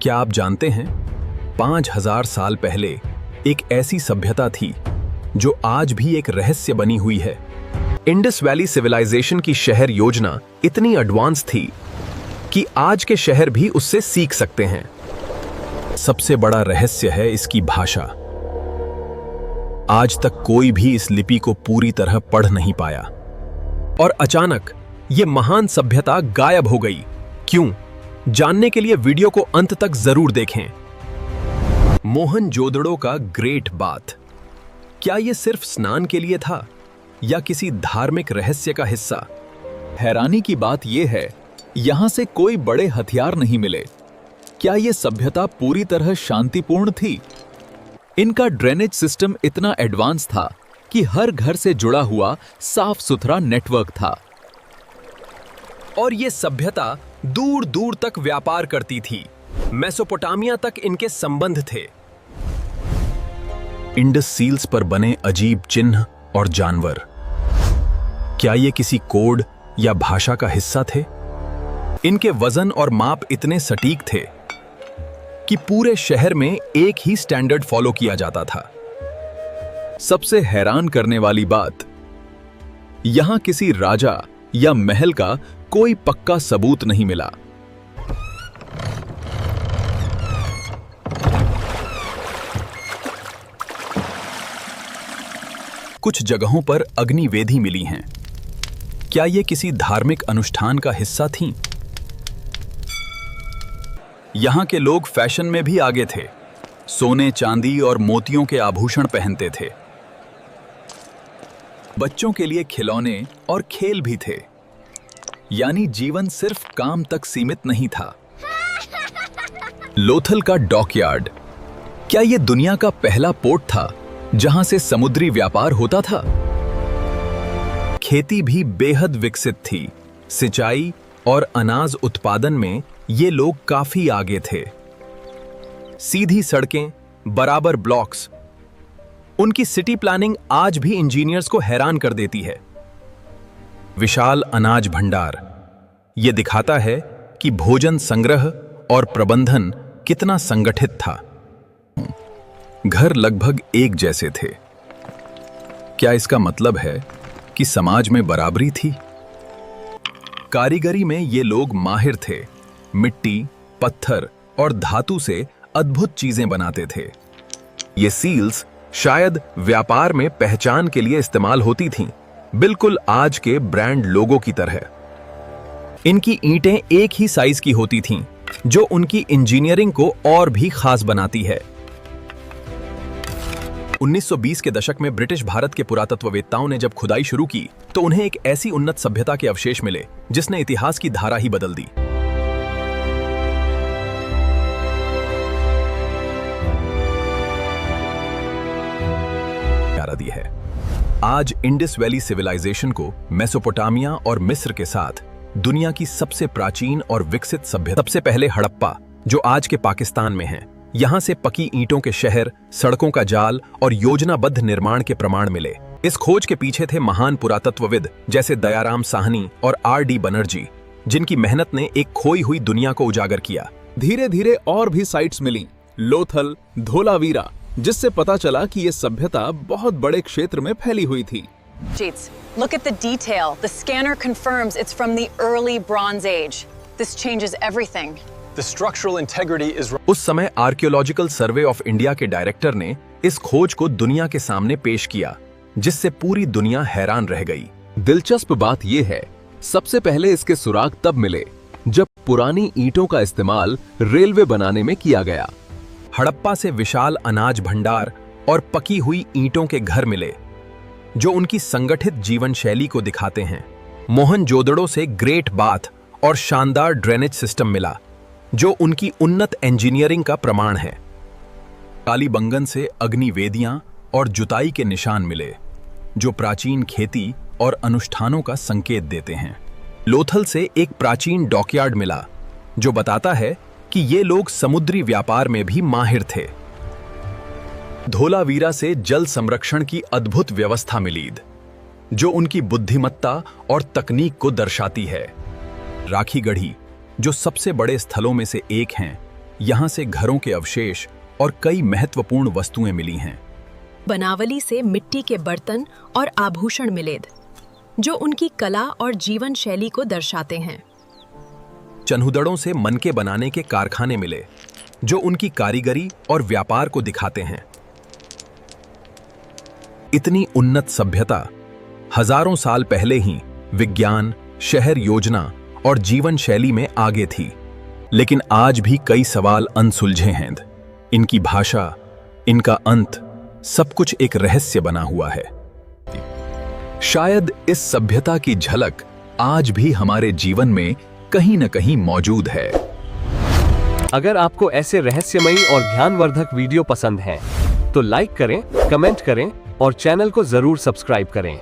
क्या आप जानते हैं 5000 साल पहले एक ऐसी सभ्यता थी जो आज भी एक रहस्य बनी हुई है। इंडस वैली सिविलाइजेशन की शहर योजना इतनी एडवांस थी कि आज के शहर भी उससे सीख सकते हैं। सबसे बड़ा रहस्य है इसकी भाषा। आज तक कोई भी इस लिपि को पूरी तरह पढ़ नहीं पाया और अचानक यह महान सभ्यता गायब हो गई। क्यों? जानने के लिए वीडियो को अंत तक जरूर देखें। मोहनजोदड़ो का ग्रेट बाथ, क्या यह सिर्फ स्नान के लिए था या किसी धार्मिक रहस्य का हिस्सा? हैरानी की बात यह है, यहां से कोई बड़े हथियार नहीं मिले। क्या यह सभ्यता पूरी तरह शांतिपूर्ण थी? इनका ड्रेनेज सिस्टम इतना एडवांस था कि हर घर से जुड़ा हुआ साफ सुथरा नेटवर्क था। और यह सभ्यता दूर दूर तक व्यापार करती थी। मेसोपोटामिया तक इनके संबंध थे। इंडस सील्स पर बने अजीब चिन्ह और जानवर, क्या ये किसी कोड या भाषा का हिस्सा थे? इनके वजन और माप इतने सटीक थे कि पूरे शहर में एक ही स्टैंडर्ड फॉलो किया जाता था। सबसे हैरान करने वाली बात, यहां किसी राजा या महल का कोई पक्का सबूत नहीं मिला। कुछ जगहों पर अग्निवेदी मिली हैं। क्या ये किसी धार्मिक अनुष्ठान का हिस्सा थीं? यहां के लोग फैशन में भी आगे थे। सोने, चांदी और मोतियों के आभूषण पहनते थे। बच्चों के लिए खिलौने और खेल भी थे। यानी जीवन सिर्फ काम तक सीमित नहीं था। लोथल का डॉकयार्ड, क्या यह दुनिया का पहला पोर्ट था जहां से समुद्री व्यापार होता था? खेती भी बेहद विकसित थी। सिंचाई और अनाज उत्पादन में ये लोग काफी आगे थे। सीधी सड़कें, बराबर ब्लॉक्स, उनकी सिटी प्लानिंग आज भी इंजीनियर्स को हैरान कर देती है। विशाल अनाज भंडार, यह दिखाता है कि भोजन संग्रह और प्रबंधन कितना संगठित था। घर लगभग एक जैसे थे। क्या इसका मतलब है कि समाज में बराबरी थी? कारीगरी में ये लोग माहिर थे। मिट्टी, पत्थर और धातु से अद्भुत चीजें बनाते थे। ये सील्स शायद व्यापार में पहचान के लिए इस्तेमाल होती थीं, बिल्कुल आज के ब्रांड लोगो की तरह। इनकी ईंटें एक ही साइज की होती थीं, जो उनकी इंजीनियरिंग को और भी खास बनाती है। 1920 के दशक में ब्रिटिश भारत के पुरातत्ववेत्ताओं ने जब खुदाई शुरू की तो उन्हें एक ऐसी उन्नत सभ्यता के अवशेष मिले जिसने इतिहास की धारा ही बदल दी। दी है। आज इंडस वैली सिविलाइजेशन को मेसोपोटामिया और मिस्र के साथ दुनिया की सबसे प्राचीन और विकसित सभ्यता। सबसे पहले हड़प्पा, जो आज के पाकिस्तान में है, यहां से पकी ईंटों के शहर, सड़कों का जाल और योजनाबद्ध निर्माण के प्रमाण मिले। इस खोज के पीछे थे महान पुरातत्वविद जैसे दयाराम साहनी और R.D. बनर्जी, जिनकी मेहनत ने एक खोई हुई दुनिया को उजागर किया। धीरे धीरे और भी साइट्स मिली, लोथल, धोलावीरा, जिससे पता चला कि यह सभ्यता बहुत बड़े क्षेत्र में फैली हुई थी। Jeets, look at the detail. The scanner confirms it's from the early Bronze Age. This changes everything. The structural integrity is. उस समय आर्कियोलॉजिकल सर्वे ऑफ इंडिया के डायरेक्टर ने इस खोज को दुनिया के सामने पेश किया, जिससे पूरी दुनिया हैरान रह गई। दिलचस्प बात यह है, सबसे पहले इसके सुराग तब मिले जब पुरानी ईंटों का इस्तेमाल रेलवे बनाने में किया गया। हड़प्पा से विशाल अनाज भंडार और पकी हुई ईंटों के घर मिले, जो उनकी संगठित जीवन शैली को दिखाते हैं। मोहनजोदड़ो से ग्रेट बाथ और शानदार ड्रेनेज सिस्टम मिला, जो उनकी उन्नत इंजीनियरिंग का प्रमाण है। कालीबंगन से अग्निवेदियां और जुताई के निशान मिले, जो प्राचीन खेती और अनुष्ठानों का संकेत देते हैं। लोथल से एक प्राचीन डॉकयार्ड मिला, जो बताता है कि ये लोग समुद्री व्यापार में भी माहिर थे। धोलावीरा से जल संरक्षण की अद्भुत व्यवस्था मिली, जो उनकी बुद्धिमत्ता और तकनीक को दर्शाती है। राखीगढ़ी, जो सबसे बड़े स्थलों में से एक हैं, यहाँ से घरों के अवशेष और कई महत्वपूर्ण वस्तुएं मिली हैं। बनावली से मिट्टी के बर्तन और आभूषण मिले, जो उनकी कला और जीवन शैली को दर्शाते हैं। चन्हुदड़ों से मनके बनाने के कारखाने मिले, जो उनकी कारीगरी और व्यापार को दिखाते हैं। इतनी उन्नत सभ्यता हजारों साल पहले ही विज्ञान, शहर योजना और जीवन शैली में आगे थी, लेकिन आज भी कई सवाल अनसुलझे हैं। इनकी भाषा, इनका अंत, सब कुछ एक रहस्य बना हुआ है। शायद इस सभ्यता की झलक आज भी हमारे जीवन में कहीं न कहीं मौजूद है। अगर आपको ऐसे रहस्यमयी और ज्ञानवर्धक वीडियो पसंद हैं, तो लाइक करें, कमेंट करें और चैनल को जरूर सब्सक्राइब करें।